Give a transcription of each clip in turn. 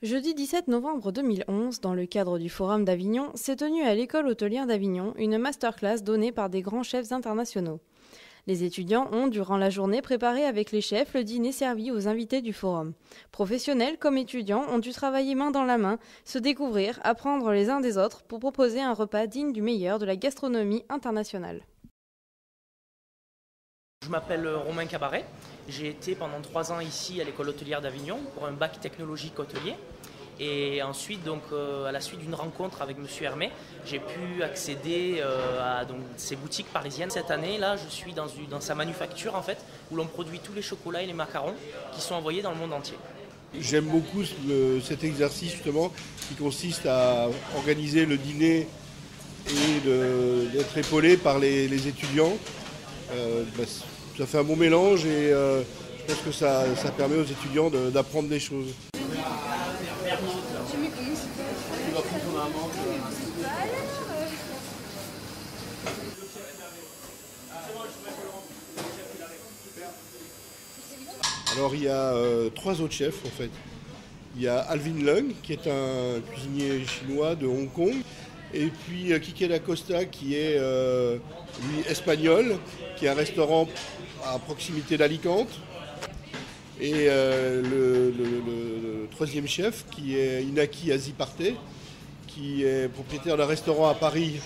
Jeudi 17 novembre 2011, dans le cadre du Forum d'Avignon, s'est tenue à l'école hôtelière d'Avignon une masterclass donnée par des grands chefs internationaux. Les étudiants ont, durant la journée, préparé avec les chefs le dîner servi aux invités du forum. Professionnels comme étudiants ont dû travailler main dans la main, se découvrir, apprendre les uns des autres pour proposer un repas digne du meilleur de la gastronomie internationale. Je m'appelle Romain Cabaret, j'ai été pendant 3 ans ici à l'école hôtelière d'Avignon pour un bac technologique hôtelier. Et ensuite, à la suite d'une rencontre avec M. Hermé, j'ai pu accéder à ces boutiques parisiennes. Cette année-là, je suis dans sa manufacture en fait, où l'on produit tous les chocolats et les macarons qui sont envoyés dans le monde entier. J'aime beaucoup cet exercice justement qui consiste à organiser le dîner et d'être épaulé par les étudiants. Ça fait un bon mélange et je pense que ça permet aux étudiants d'apprendre des choses. Alors il y a 3 autres chefs en fait. Il y a Alvin Leung qui est un cuisinier chinois de Hong Kong. Et puis Quique Dacosta qui est lui espagnol, qui a un restaurant à proximité d'Alicante. Et le 3e chef qui est Inaki Aziparte, qui est propriétaire d'un restaurant à Paris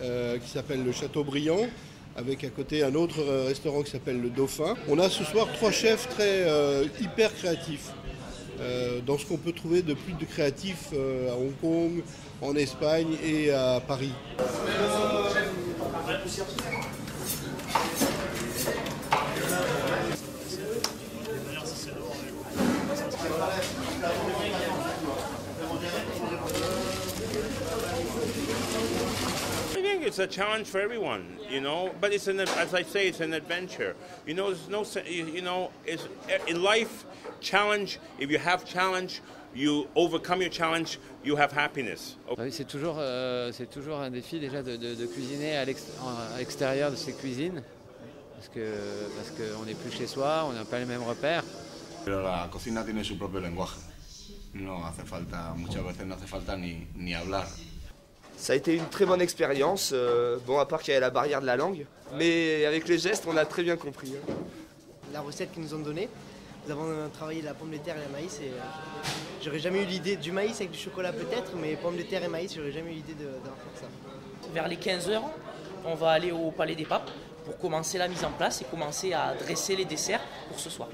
qui s'appelle le Châteaubriand, avec à côté un autre restaurant qui s'appelle le Dauphin. On a ce soir 3 chefs très hyper créatifs. Dans ce qu'on peut trouver de plus de créatifs à Hong Kong, en Espagne et à Paris. I think it's a challenge for everyone, but as I say, it's an adventure. There's no, it's, in life, challenge, if you have challenge, you overcome your challenge, you have happiness. C'est toujours un défi déjà de cuisiner à l'extérieur de ses cuisines, parce qu'on n'est plus chez soi, on n'a pas les mêmes repères. Pero la cocina tiene su propio lenguaje. Muchas veces no hace falta ni hablar. Ça a été une très bonne expérience, à part qu'il y avait la barrière de la langue, mais avec les gestes, on a très bien compris. La recette qu'ils nous ont donnée, nous avons travaillé la pomme de terre et le maïs, et j'aurais jamais eu l'idée du maïs avec du chocolat peut-être, mais pomme de terre et maïs, j'aurais jamais eu l'idée de faire ça. Vers les 15h, on va aller au Palais des Papes pour commencer la mise en place et commencer à dresser les desserts pour ce soir.